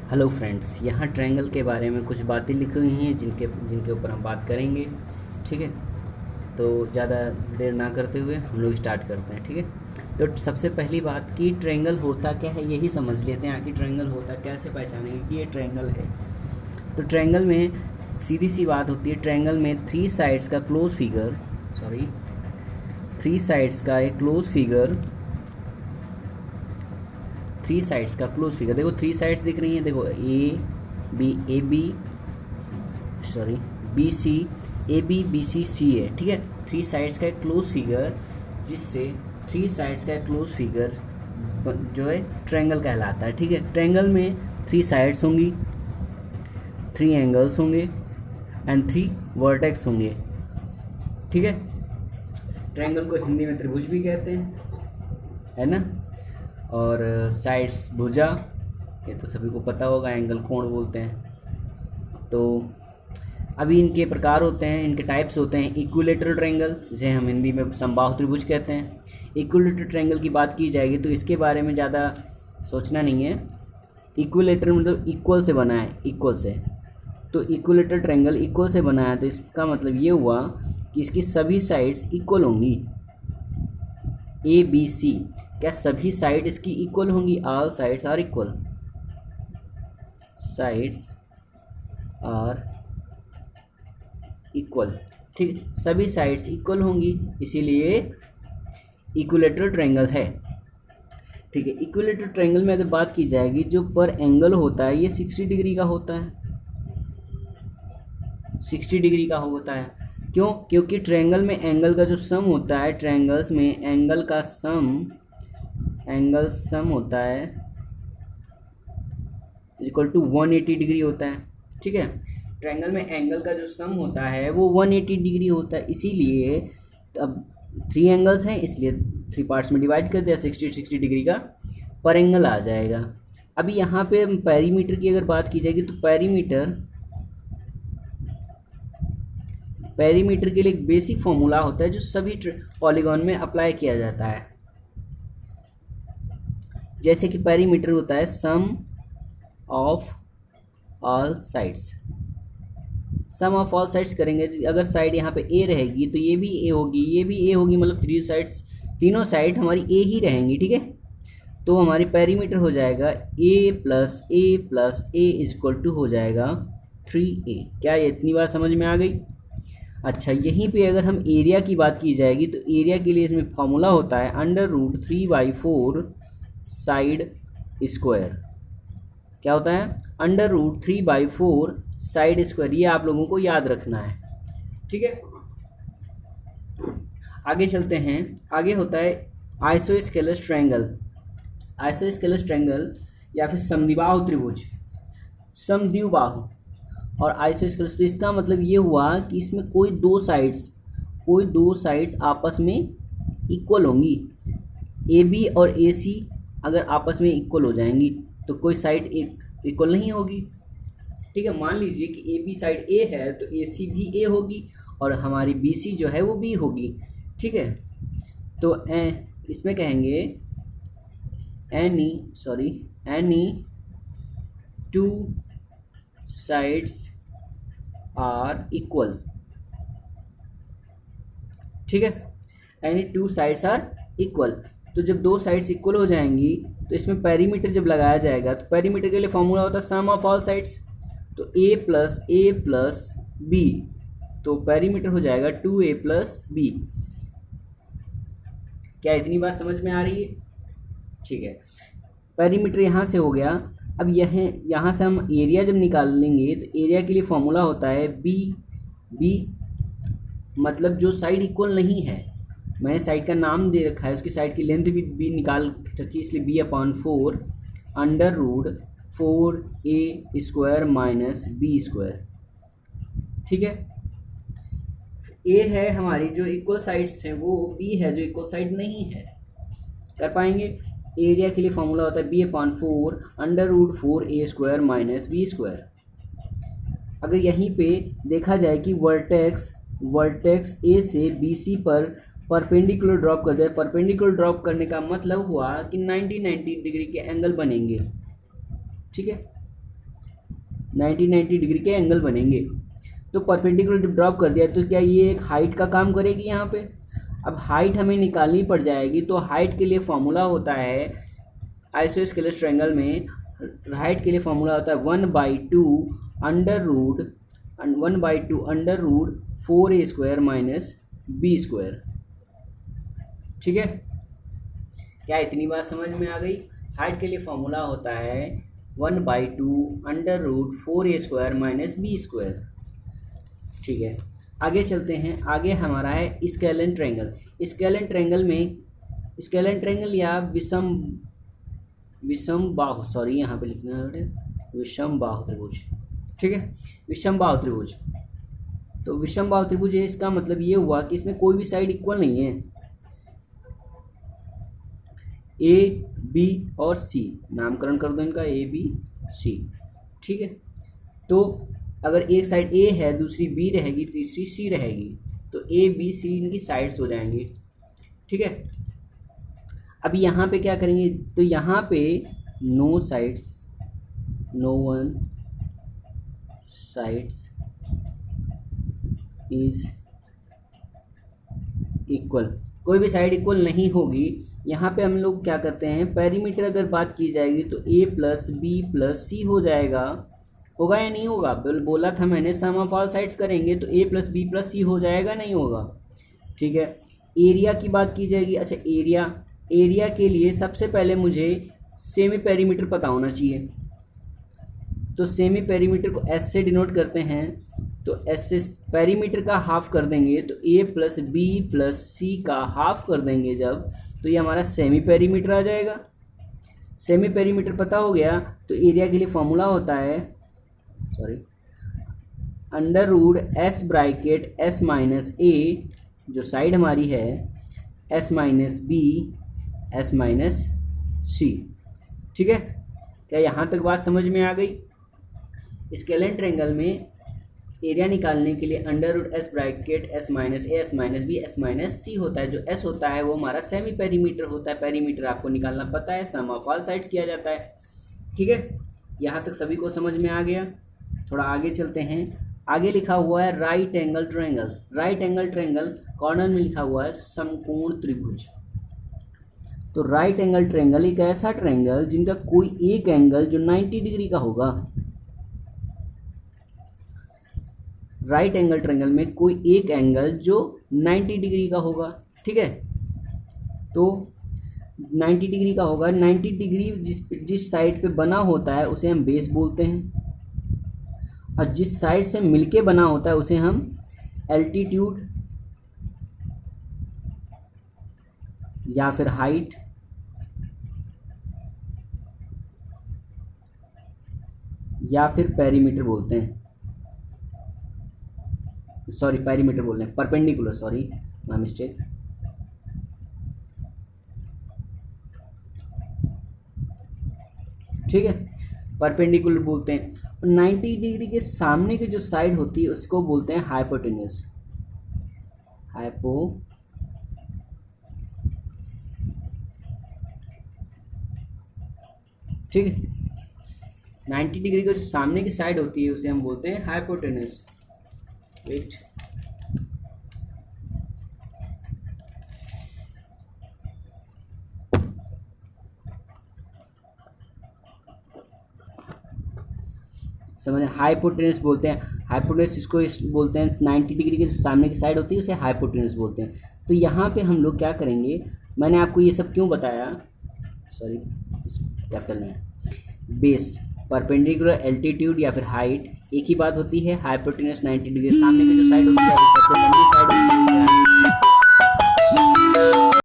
Hello friends, यहाँ triangle के बारे में कुछ बातें लिखी हुई हैं जिनके जिनके ऊपर हम बात करेंगे। ठीक है, तो ज़्यादा देर ना करते हुए हम लोग स्टार्ट करते हैं। ठीक है, तो सबसे पहली बात कि ट्रायंगल होता क्या है यही समझ लेते हैं। आखिर ट्रायंगल होता कैसे पहचानेंगे कि ये ट्रायंगल है। तो ट्रायंगल में सीधी सी बात होती है, ट्रायंगल में थ्री साइड्स का क्लोज फिगर देखो, थ्री साइड्स दिख रही हैं। देखो B C A B C सी है। ठीक है, थ्री साइड्स का एक क्लोज फिगर, जिससे थ्री साइड्स का एक क्लोज फिगर जो है ट्रायंगल कहलाता है। ठीक है, ट्रायंगल में थ्री साइड्स होंगी, थ्री एंगल्स होंगे एंड थ्री वर्टेक्स होंगे। ठीक है, ट्रायंगल को हिंदी में त्रिभुज भी कहते हैं, है ना। और साइड्स भुजा, ये तो सभी को पता होगा, एंगल कोण बोलते हैं। तो अभी इनके प्रकार होते हैं, इनके टाइप्स होते हैं। इक्विलेटरल ट्रायंगल, जिसे हम हिंदी में समबाहु त्रिभुज कहते हैं। इक्विलेटरल ट्रायंगल की बात की जाएगी तो इसके बारे में ज़्यादा सोचना नहीं है। इक्विलेटरल मतलब इक्वल से बना है, इक्वल से। तो इक्विलेटरल ट्रायंगल इक्वल से बना है, तो इसका मतलब ये हुआ कि इसकी सभी साइड्स इक्वल होंगी। ए बी सी, क्या सभी साइड इसकी इक्वल होंगी? All sides are equal, sides are equal. ठीक, सभी साइड्स इक्वल होंगी, इसीलिए इक्विलेटरल ट्रायंगल है। ठीक है, इक्विलेटरल ट्रायंगल में अगर बात की जाएगी, जो पर एंगल होता है ये 60 डिग्री का होता है। 60 डिग्री का होता है। क्यों? क्योंकि ट्रायंगल में एंगल का जो सम होता है, ट्रायंगल्स में एंगल का सम होता है इक्वल टू 180 डिग्री होता है। ठीक है, ट्रायंगल में एंगल का जो सम होता है वो 180 डिग्री होता है। इसीलिए अब थ्री एंगल्स हैं, इसलिए थ्री पार्ट्स में डिवाइड कर दिया, 60 डिग्री का पर एंगल आ जाएगा। अभी यहाँ पे पेरीमीटर की अगर बात की जाएगी तो पेरीमीटर के लिए एक बेसिक फॉर्मूला होता है जो सभी पॉलीगॉन में अप्लाई किया जाता है। जैसे कि पेरीमीटर होता है sum of all sides. Sum of all sides करेंगे, अगर साइड यहाँ पे ए रहेगी तो ये भी ए होगी, ये भी ए होगी, मतलब तीनों साइड हमारी ए ही रहेंगी। ठीक है, तो हमारी पेरीमीटर हो जाएगा a plus a is equal to हो जाएगा 3a। क्या ये इतनी बार समझ में आ गई? अच्छा, यहीं पे अगर हम एरिया की बात की जाएगी तो एरिया के लिए इसमें फॉर्मूला होता है √3/4 साइड स्क्वायर। क्या होता है? √3/4 साइड स्क्वायर। ये आप लोगों को याद रखना है। ठीक है, आगे चलते हैं। आगे होता है आइसोस्केलस ट्रायंगल या फिर समद्विबाहु त्रिभुज, समद्विबाहु और आइसोस्केलस। तो इसका मतलब ये हुआ कि इसमें कोई दो साइड्स आपस में इक्वल होंगी। ए बी और ए सी अगर आपस में इक्वल हो जाएंगी तो कोई साइड इक्वल नहीं होगी। ठीक है, मान लीजिए कि ए बी साइड ए है तो ए सी भी ए होगी और हमारी बी सी जो है वो बी होगी। ठीक है, तो इसमें कहेंगे any two sides are equal. ठीक है, any two sides are equal. तो जब दो साइड्स इक्वल हो जाएंगी तो इसमें पेरीमीटर जब लगाया जाएगा तो पेरीमीटर के लिए फॉर्मूला होता है सम ऑफ ऑल साइड्स। तो a प्लस बी, तो पेरीमीटर हो जाएगा 2a प्लस बी। क्या इतनी बात समझ में आ रही है? ठीक है, पेरीमीटर यहाँ से हो गया। अब यहाँ से हम एरिया जब निकाल लेंगे तो एरिया के लिए फॉर्मूला होता है बी मतलब जो साइड इक्वल नहीं है, मैंने साइड का नाम दे रखा है, उसकी साइड की लेंथ भी निकाल रखी, इसलिए b/4 √4a² minus B square. ठीक है, ए है हमारी जो इक्वल साइड्स हैं, वो बी है जो इक्वल साइड नहीं है। कर पाएंगे? एरिया के लिए फॉर्मूला होता है b/4 √4a² minus B square. अगर यहीं पे देखा जाए कि वर्टेक्स ए से बी सी पर परपेंडिकुलर ड्रॉप कर दे, परपेंडिकुलर ड्रॉप करने का मतलब हुआ कि 90 डिग्री के एंगल बनेंगे। ठीक है, 90 डिग्री के एंगल बनेंगे। तो परपेंडिकुलर जब ड्रॉप कर दिया तो क्या ये एक हाइट का काम करेगी यहाँ पे। अब हाइट हमें निकालनी पड़ जाएगी, तो हाइट के लिए फॉर्मूला होता है आइसोस्केलेस ट्रायंगल में, हाइट के लिए फॉर्मूला होता है 1/2 under root 4a² minus b²। ठीक है, क्या इतनी बात समझ में आ गई। हाइट के लिए फॉर्मूला होता है 1/2 under root 4a² minus b²। ठीक है, आगे चलते हैं। आगे हमारा है स्केलेन ट्रायंगल। स्केलेन ट्रायंगल में, स्केलेन ट्रायंगल या विषम बाहु, सॉरी यहाँ पे लिखना है विषम बाहु त्रिभुज। ठीक है, विषम बाहु त्रिभुज। तो विषम बाहु त्रिभुज है, इसका मतलब ये हुआ कि इसमें कोई भी साइड इक्वल नहीं है। ए बी और सी, नामकरण कर दो इनका ए बी सी। ठीक है, तो अगर एक साइड ए है, दूसरी बी रहेगी, तीसरी सी रहेगी, तो ए बी सी इनकी साइड्स हो जाएंगी। ठीक है, अभी यहाँ पे क्या करेंगे, तो यहाँ पे no sides, no one sides is equal, कोई भी साइड इक्वल नहीं होगी। यहाँ पे हम लोग क्या करते हैं, पेरीमीटर अगर बात की जाएगी तो a प्लस बी प्लस सी हो जाएगा। होगा या नहीं होगा, बोला था मैंने सम ऑफ ऑल साइड्स करेंगे तो a प्लस बी प्लस सी हो जाएगा, नहीं होगा। ठीक है, एरिया की बात की जाएगी। अच्छा, एरिया के लिए सबसे पहले मुझे सेमी पेरीमीटर पता होना चाहिए। तो सेमी पेरीमीटर को s से डिनोट करते हैं, तो s से पेरीमीटर का हाफ कर देंगे, तो a प्लस बी प्लस सी का हाफ कर देंगे जब, तो ये हमारा सेमी पेरीमीटर आ जाएगा। सेमी पेरीमीटर पता हो गया, तो एरिया के लिए फॉर्मूला होता है, sorry, under root s bracket s minus a, जो साइड हमारी है, s minus b s minus c. ठीक है, क्या यहाँ तक बात समझ में आ गई। स्केलेन ट्रायंगल में एरिया निकालने के लिए under root s bracket s minus a s minus b s minus c होता है। जो s होता है वो हमारा सेमी पेरीमीटर होता है। पेरीमीटर आपको निकालना पता है, सम ऑफ ऑल साइड्स किया जाता है। ठीक है, यहाँ तक सभी को समझ में आ गया। थोड़ा आगे चलते हैं। आगे लिखा हुआ है right angle triangle. Right angle triangle corner में लिखा हुआ है समकोण त्रिभुज। तो राइट एंगल ट्रायंगल एक ऐसा ट्रायंगल जिनका कोई एक एंगल जो 90 डिग्री का होगा। राइट एंगल ट्रायंगल में कोई एक एंगल जो 90 डिग्री का होगा। ठीक है, तो 90 डिग्री का होगा। 90 डिग्री जिस साइड पे बना होता है उसे हम बेस बोलते हैं, और जिस साइड से मिलके बना होता है उसे हम एल्टीट्यूड या फिर हाइट या फिर पेरीमीटर बोलते हैं। सॉरी, पेरीमीटर बोल रहे हैं, परपेंडिकुलर, सॉरी माय मिस्टेक। ठीक है, परपेंडिकुलर बोलते हैं। 90 डिग्री के सामने की जो साइड होती है उसको बोलते हैं हाइपोटेन्यूस। ठीक है, 90 डिग्री का जो सामने की साइड होती है उसे हम बोलते हैं हाइपोटेन्यूस। वेट, समझे, हाइपोटेन्यूस बोलते हैं। हाइपोटेन्यूस इसको बोलते हैं 90 डिग्री के सामने की साइड होती है उसे हाइपोटेन्यूस बोलते हैं। तो यहाँ पे हम लोग क्या करेंगे, मैंने आपको ये सब क्यों बताया, सॉरी इस कैपिटल में, बेस, परपेंडिकुलर, एल्टीट्यूड या फिर हाइट एक ही बात होती है। हाइपोटेन्यूस 90 डिग्री सामने की जो साइड होती है सबसे लंबी साइड होती है,